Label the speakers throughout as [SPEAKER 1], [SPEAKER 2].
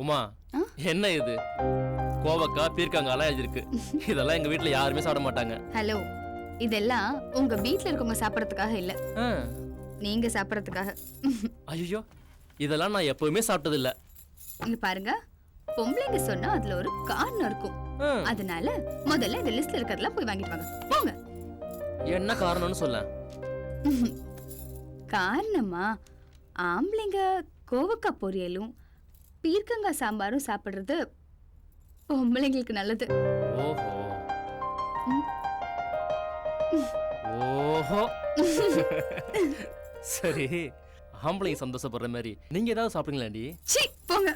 [SPEAKER 1] உமா என்ன இது கோவக்காய் பீர்க்கங்காலாம் எழுதிருக்கு. இதெல்லாம் எங்க வீட்டுல யாருமே சாப்பிட மாட்டாங்க.
[SPEAKER 2] ஹலோ, இதெல்லாம் உங்க வீட்ல இருக்கவங்க சாப்பிடறதுக்காக இல்ல, நீங்க சாப்பிடறதுக்காக.
[SPEAKER 1] ஐயோ, இதெல்லாம் நான் எப்பவுமே சாப்பிட்டது இல்ல.
[SPEAKER 2] இங்க பாருங்க, பொம்பளைங்க சொன்னா அதுல ஒரு காரணம் இருக்கும். அதனால முதல்ல இந்த லிஸ்ட்ல இருக்கறதெல்லாம் போய் வாங்கிட்டு வாங்க. போங்க.
[SPEAKER 1] என்ன காரணம்னு சொல்ல.
[SPEAKER 2] காரணமா? ஆம்பளைங்க கோவக்காய் பொரியலும் பீர்க்கங்காய் சாம்பாரும் சாப்பிடுறது பொம்பளைங்களுக்கு நல்லது.
[SPEAKER 1] ஓஹோ ஓஹோ சரி, ஆம்பளைங்க சந்தோஷப்படுற மாதிரி நீங்க ஏதாவது சாப்பிடுங்களாண்டி?
[SPEAKER 2] சீ, போங்க.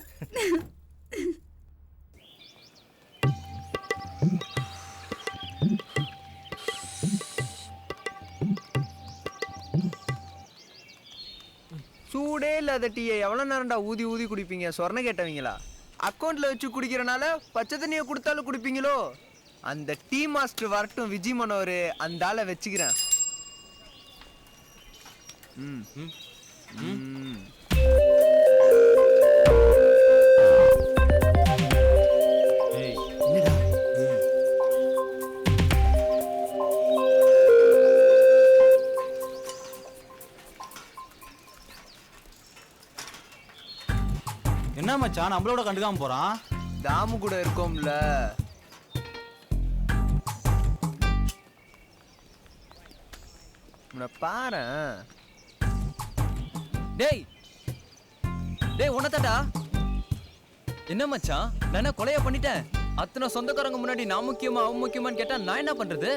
[SPEAKER 3] சூடே இல்லாத டீயை எவ்வளோ நேரம்டா ஊதி ஊதி குடிப்பீங்க? சொர்ண கேட்டவங்களா? அக்கௌண்ட்ல வச்சு குடிக்கிறனால பச்சை தண்ணியை கொடுத்தாலும் குடிப்பீங்களோ? அந்த டீ மாஸ்டர் வரட்டும், விஜய் மனோர், அந்த ஆளை வச்சுக்கிறேன்.
[SPEAKER 4] என்ன மச்சான் நம்மளோட கண்டுக்காம போறான்?
[SPEAKER 3] தாமு கூட இருக்கோம்ல. பாரு.
[SPEAKER 5] டேய் டேய் உனதாடா. என்ன மச்சான், நான் கொலையா பண்ணிட்டேன். அத்தனை சொந்தக்காரங்க முன்னாடி நான் முக்கியமா அவன் முக்கியமான்னு கேட்டா நான் என்ன பண்றது?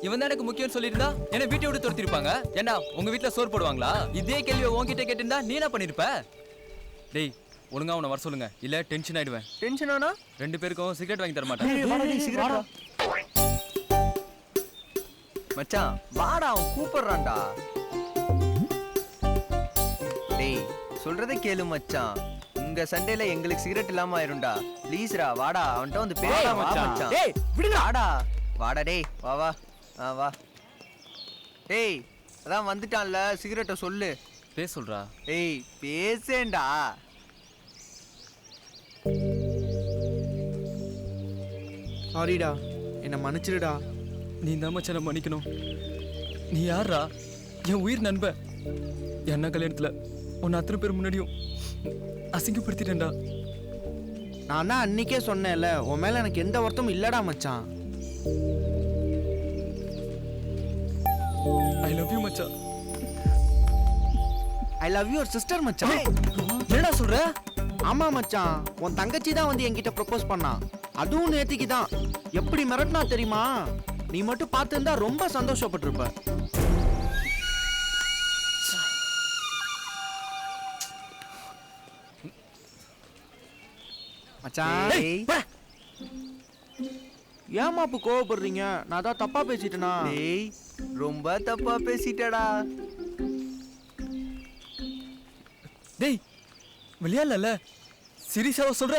[SPEAKER 5] இவன் தான் எனக்கு முக்கியம் சொல்லியிருந்தா என்ன வீட்டை விட்டு துரத்திருப்பாங்க. ஏண்டா உங்க வீட்டுல சோறு போடுவாங்களா? இதே கேள்வியை உன்கிட்ட கேட்டிருந்தா நீ என்ன பண்ணிருப்ப? டேய் ஒழுங்கா அவனை வர சொல்லுங்க, இல்ல டென்ஷன் ஆயிடுவேன்.
[SPEAKER 3] டென்ஷன் ஆனா
[SPEAKER 5] 2 பேருக்கும் சிகரெட் வாங்கி தர மாட்டேன்.
[SPEAKER 3] மச்சான் வாடா, அவன் கூப்பிடுறான்டா. டேய் சொல்றதை கேளு மச்சான், உங்க சண்டையில எங்களுக்கு சிகரெட் இல்லாம ஆயிரும்டா. ப்ளீஸ்ரா வாடா, அவன்கிட்ட வந்து பேச மச்சான்.
[SPEAKER 4] டேய் விடுடா.
[SPEAKER 3] வாடா வாடா டேய், வா வா வா. டேய் அதான் வந்துட்டான்ல, சிகரெட்டை சொல்லு.
[SPEAKER 5] பேச சொல்றா.
[SPEAKER 3] டேய் பேசேன்டா.
[SPEAKER 4] சாரிடா, என்ன மன்னிச்சிடுடா.
[SPEAKER 5] நீ தான் மச்சான மன்னிக்கணும். நீ யாரா? என் உயிர் நண்பன். என்ன கல்யாணத்துல உன்னை அத்தனை பேர் முன்னாடியும் அசிங்கப்படுத்திட்டேன்டா.
[SPEAKER 4] நான் தான் அன்னைக்கே சொன்னேன்ல, உன் மேல எனக்கு எந்த வருத்தமும் இல்லடா மச்சான்.
[SPEAKER 5] ஐ லவ் யூ மச்சான்.
[SPEAKER 4] ஐ லவ் யுவர் சிஸ்டர் மச்சான்.
[SPEAKER 5] என்னடா சொல்ற?
[SPEAKER 4] ஆமா மச்சான், உன் தங்கச்சி தான் வந்து என்கிட்ட ப்ரொபோஸ் பண்ணா. அதுவும் நேத்திக்கு தான். எப்படி மிரட்டினா தெரியுமா? நீ மட்டும் பார்த்திருந்தா ரொம்ப சந்தோஷப்பட்டிருப்ப. மச்சான் ஏமாப்பு கோவப்படுறீங்க? நான் தான் தப்பா பேசிட்டேனா?
[SPEAKER 3] டேய் ரொம்ப தப்பா பேசிட்டடா.
[SPEAKER 5] டேய் விளையாடல, சீரியஸாவா சொல்ற?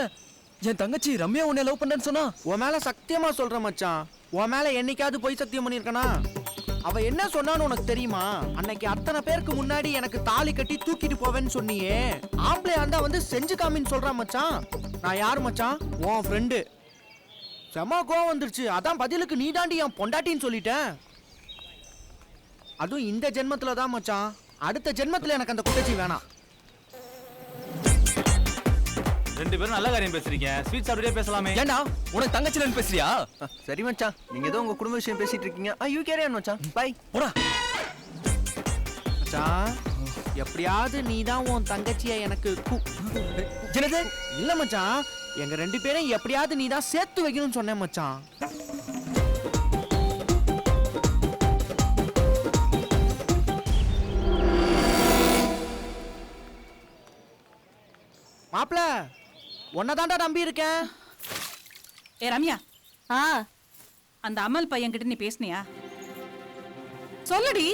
[SPEAKER 5] என் தங்கச்சி ரம்யா உன்னை லவ் பண்ணேன்னு சொன்னா?
[SPEAKER 4] உன் மேல சத்தியமா சொல்ற மச்சான். உன் மேல என்னைக்காவது போய் சத்தியம் பண்ணிருக்கனா? அவ என்ன சொன்னான்னு உனக்கு தெரியுமா? அன்னைக்கு அத்தனை பேருக்கு முன்னாடி எனக்கு தாலி கட்டி தூக்கிட்டு போவேன்னு சொன்னியே, ஆம்பளையா இருந்தா வந்து செஞ்சு காமின்னு சொல்றான் மச்சான். நான் யாரு மச்சான்? உன் ஃப்ரெண்டு. செம கோவம் வந்துருச்சு. அதான் பதிலுக்கு நீ தாண்டி என் பொண்டாட்டின்னு சொல்லிட்டேன். அதுவும் இந்த ஜென்மத்துல தான் மச்சான். அடுத்த ஜென்மத்துல எனக்கு அந்த குட்டச்சி வேணாம்.
[SPEAKER 6] 2 பேரும் நல்ல காரியம் பேசுறீங்க. ஸ்வீட் சாப்பிட்டே பேசலாமே.
[SPEAKER 5] ஏண்டா உனக்கு தங்கச்சிலன்னு பேசுறியா?
[SPEAKER 3] சரி மச்சான், நீங்க ஏதோ உங்க குடும்ப விஷயம் பேசிட்டு இருக்கீங்க. யூ கேரி ஆன் மச்சான். பை.
[SPEAKER 5] போடா
[SPEAKER 4] மச்சான், எப்படியாவது நீ தான் உன் தங்கச்சியை எனக்கு
[SPEAKER 5] என்னது?
[SPEAKER 4] இல்ல மச்சான், எங்க 2 பேரையும் எப்படியாவது நீ தான் சேர்த்து வைக்கணும்னு சொன்னேன் மச்சான். மாப்ள, உன்னதாண்டா நம்பி இருக்கேன்.
[SPEAKER 7] ஏ ரம்யா, அந்த அமல் பையன் கிட்ட நீ பேசுனியா? சொல்லுடி.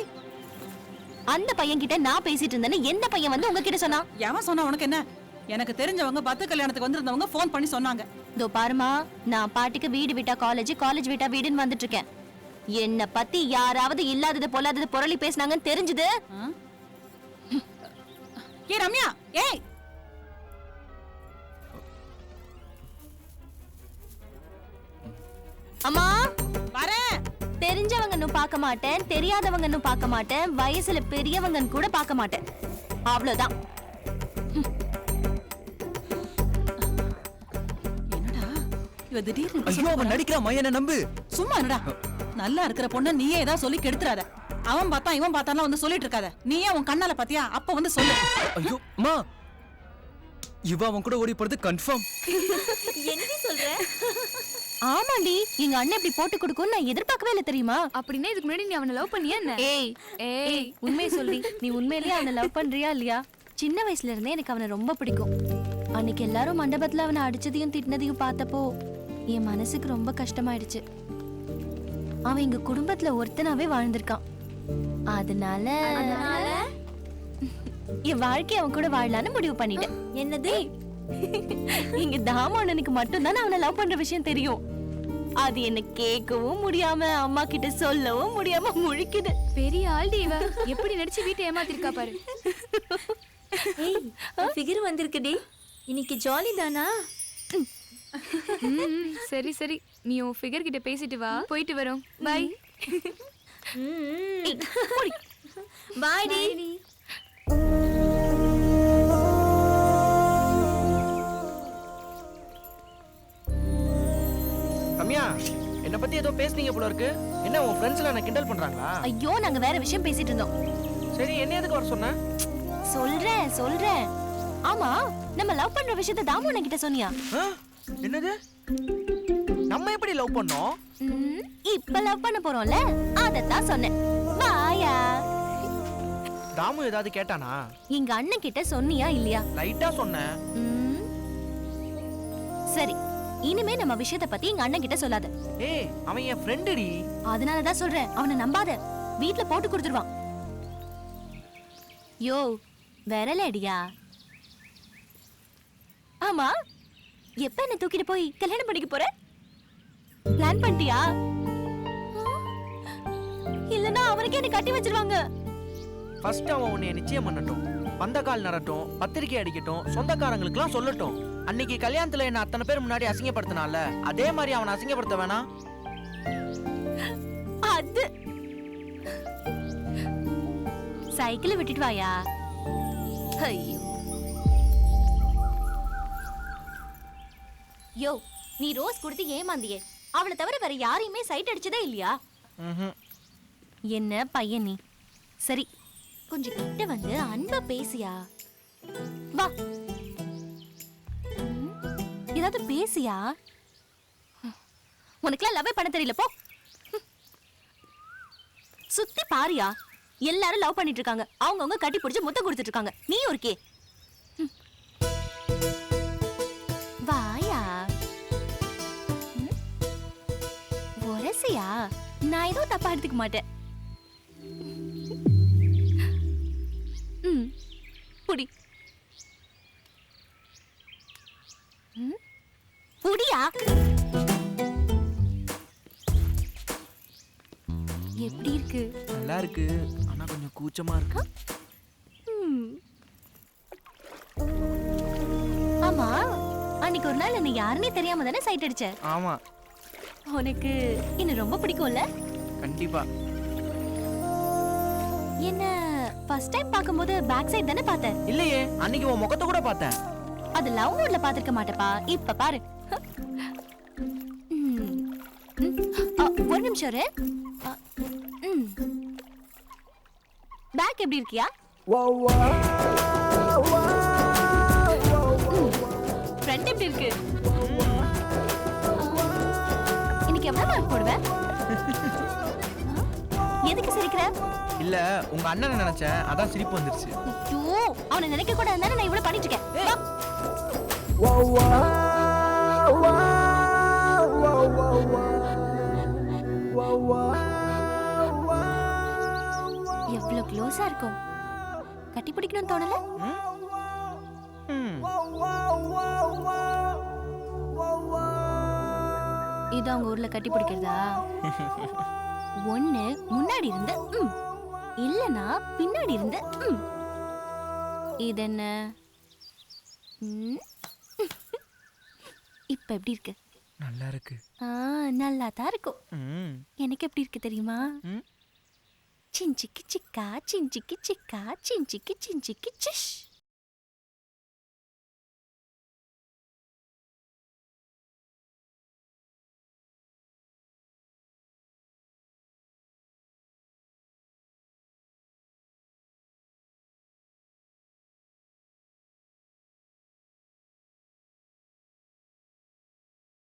[SPEAKER 8] அந்த பையன் கிட்ட நான் பேசிட்டு இருந்தேன்னு எந்த பையன் வந்து உங்ககிட்ட சொன்னா?
[SPEAKER 7] எவன் சொன்னா உனக்கு என்ன? எனக்கு தெரிஞ்சவங்க 10 கல்யாணத்துக்கு வந்திருந்தவங்க ஃபோன் பண்ணி சொன்னாங்க.
[SPEAKER 8] இதோ பாருமா, நான் பாட்டுக்கு வீடு விட்டா காலேஜ், காலேஜ் விட்டா வீடுன்னு வந்துட்டு இருக்கேன். என்ன பத்தி யாராவது இல்லாதது பொல்லாதது பொருளி பேசினாங்கன்னு தெரிஞ்சது.
[SPEAKER 7] ஏ ரம்யா, ஏய்
[SPEAKER 8] அம்மா
[SPEAKER 7] வரேன்.
[SPEAKER 8] தெரிஞ்சவங்கன்னு பார்க்க மாட்டேன், தெரியாதவங்கன்னு பார்க்க மாட்டேன், வயசுல பெரியவங்கன்னு கூட பார்க்க மாட்டேன். அவ்வளவுதான்.
[SPEAKER 7] என்னடா இவ திடீர்னு இப்படி
[SPEAKER 5] ஐயோ அவன் நடிக்கிறான் மையனை நம்பு.
[SPEAKER 7] சும்மா என்னடா நல்லா இருக்கிற பொண்ண நீயே ஏதாவது சொல்லி கெடுத்துறாத. அவன் பார்த்தா இவன் பார்த்தாலாம் வந்து சொல்லிட்டு இருக்காத. நீயே உன் கண்ணால பாத்தியா? அப்ப வந்து சொல்லு.
[SPEAKER 5] ஐயோ அம்மா, இவ அவன் கூட ஓடி போறது கன்ஃபார்ம்.
[SPEAKER 8] என்ன சொல்ற? ஆமாண்டி, எங்க அண்ணன் இப்படி போட்டு கொடுக்கும்னு நான் எதிர்பார்க்கவே இல்லை தெரியுமா?
[SPEAKER 2] அப்படின்னா இதுக்கு முன்னாடி நீ அவனை லவ் பண்ணியா என்ன?
[SPEAKER 8] ஏய் ஏய், உண்மையை சொல்லி, நீ உண்மையிலேயே அவனை லவ் பண்றியா இல்லையா? சின்ன வயசுல இருந்தே எனக்கு அவனை ரொம்ப பிடிக்கும். அன்னைக்கு எல்லாரும் மண்டபத்துல அவனை அடிச்சதையும் திட்டினதையும் பார்த்தப்போ என் மனசுக்கு ரொம்ப கஷ்டமாயிடுச்சு. அவன் எங்க குடும்பத்துல ஒருத்தனாவே வாழ்ந்திருக்கான். அதனால என் வாழ்க்கை அவன் கூட வாழலான்னு முடிவு பண்ணிட்டேன். என்னது? எங்க தாமு அண்ணனுக்கு மட்டும்தான் அவனை லவ் பண்ற விஷயம் தெரியும். அது என்ன கேட்கவும் முடியாம, அம்மா கிட்ட சொல்லவும் முடியாம முழிக்குது.
[SPEAKER 2] பெரிய ஆள்டி இவ. எப்படி நடிச்சு வீட்டை ஏமாத்திருக்கா பாரு.
[SPEAKER 9] ஏய் ஃபிகர் வந்திருக்குடி. இன்னைக்கு ஜாலி தானா?
[SPEAKER 2] சரி சரி, நீ உன் ஃபிகர் கிட்ட பேசிட்டு வா, போயிட்டு வரோம். பை.
[SPEAKER 9] Bye D.
[SPEAKER 4] ரம்யா, என்ன பத்தி ஏதோ பேசுனீங்க போல இருக்கு. என்ன உன் ஃப்ரெண்ட்ஸ்ல என்ன கிண்டல் பண்றாங்களா?
[SPEAKER 8] ஐயோ, நாங்க வேற விஷயம் பேசிட்டு இருந்தோம்.
[SPEAKER 4] சரி, என்ன எதுக்கு வர சொன்ன?
[SPEAKER 8] சொல்றேன். ஆமா, நம்ம லவ் பண்ற விஷயத்தை தாமு அண்ணன் கிட்ட சொன்னியா?
[SPEAKER 4] என்னது? நம்ம எப்படி லவ் பண்ணோம்?
[SPEAKER 8] இப்ப லவ் பண்ண போறோம்ல, அதத்தான் சொன்னேன். வாயா.
[SPEAKER 4] தாமு ஏதாவது கேட்டானா?
[SPEAKER 8] எங்க அண்ணன் கிட்ட சொன்னியா இல்லையா?
[SPEAKER 4] லைட்டா சொன்னேன்.
[SPEAKER 8] சரி, இனிமே நம்ம விஷயத்தை பத்தி எங்க அண்ணன் கிட்ட சொல்லாத.
[SPEAKER 4] ஏய், அவன் என் ஃப்ரெண்டுடி.
[SPEAKER 8] அதனாலதான் சொல்றேன், அவனை நம்பாத. வீட்ல போட்டு கொடுத்துருவான். யோ, விரலடியா. ஆமா, எப்ப என்ன தூக்கிட்டு போய் கல்யாணம் பண்ணிக்க போற? பிளான் பண்ணிட்டியா? இல்லனா அவனுக்கு என்ன கட்டி வச்சிருவாங்க.
[SPEAKER 4] ஃபர்ஸ்ட் அவன் உன்னை நிச்சயம் பண்ணட்டும், பந்தக்கால் நடட்டும், பத்திரிக்கை அடிக்கட்டும், சொந்தக்காரங்களுக்குலாம் சொல்லட்டும். அன்னைக்கு கல்யாணத்துல என்ன அத்தனை பேர் முன்னாடி அசிங்கப்படுத்தினால, அதே மாதிரி அவனை அசிங்கப்படுத்த வேணாம்.
[SPEAKER 8] அது சைக்கிளை விட்டுட்டு வாயா. ஐயோ, யோ, நீ ரோஸ் கொடுத்து ஏமாந்தியே. அவளை தவிர வேற யாரையுமே சைட் அடிச்சதே இல்லையா? என்ன பையன் நீ? சரி, கொஞ்சம் கிட்ட வந்து அன்பா பேசியா. வா, ஏதாவது பேசியா. உனக்குலாம் லவ் பண்ண தெரியல, போ. சுத்தி பாரியா, எல்லாரும் லவ் பண்ணிட்டு இருக்காங்க. அவங்கவங்க கட்டி பிடிச்சு முத்தம் கொடுத்துட்டு இருக்காங்க. நீ ஒருக்கே வாயா. ஒரசியா, நான் ஏதோ தப்பா எடுத்துக்க மாட்டேன். புடி புடியா. எப்படி இருக்கு?
[SPEAKER 4] நல்லா இருக்கு, ஆனா கொஞ்சம் கூச்சமா இருக்கு.
[SPEAKER 8] ஆமா, அன்னைக்கு ஒரு நாள் என்ன யாருன்னே தெரியாம தானே சைட் அடிச்ச?
[SPEAKER 4] ஆமா,
[SPEAKER 8] உனக்கு என்ன ரொம்ப பிடிக்கும்ல?
[SPEAKER 4] கண்டிப்பா.
[SPEAKER 8] என்ன ஃபர்ஸ்ட் டைம் பாக்கும்போது பேக் சைடு தானே பார்த்த?
[SPEAKER 4] இல்லையே, அன்னைக்கு உன் முகத்தை கூட பார்த்தேன்.
[SPEAKER 8] அது லவ் மூட்ல பாத்துக்க மாட்டப்பா. இப்ப பாரு. ஒரு நிமிஷம் இரு. பேக் எப்படி இருக்கியா? ஃப்ரண்ட் எப்படி இருக்கு? இன்னைக்கு எவ்வளவு மார்க் போடுவேன்? எதுக்கு சிரிக்கிற?
[SPEAKER 4] இல்ல, உங்க அண்ணனை நினைச்சேன், அதான் சிரிப்பு வந்துருச்சு.
[SPEAKER 8] ஐயோ, அவனை நினைக்க கூட இருந்தானே நான் இவ்வளவு பண்ணிட்டு இருக்கேன். எவ்வளவு க்ளோஸா இருக்கும். கட்டி பிடிக்கணும்னு தோணல? இது அவங்க ஊர்ல கட்டி பிடிக்கிறதா? ஒண்ணு முன்னாடி இருந்து இல்லனா பின்னாடி இருந்து இது என்ன? இப்ப எப்படி இருக்கு?
[SPEAKER 4] நல்லா இருக்கு.
[SPEAKER 8] நல்லா தான் இருக்கும்.
[SPEAKER 4] ம்.
[SPEAKER 8] எனக்கு எப்படி இருக்கு தெரியுமா?
[SPEAKER 4] ம்.
[SPEAKER 8] சிஞ்சிக்கு சிக்கா சிஞ்சிக்கு சிக்கா சிஞ்சிக்கு சிஞ்சிக்கு சிஷ்.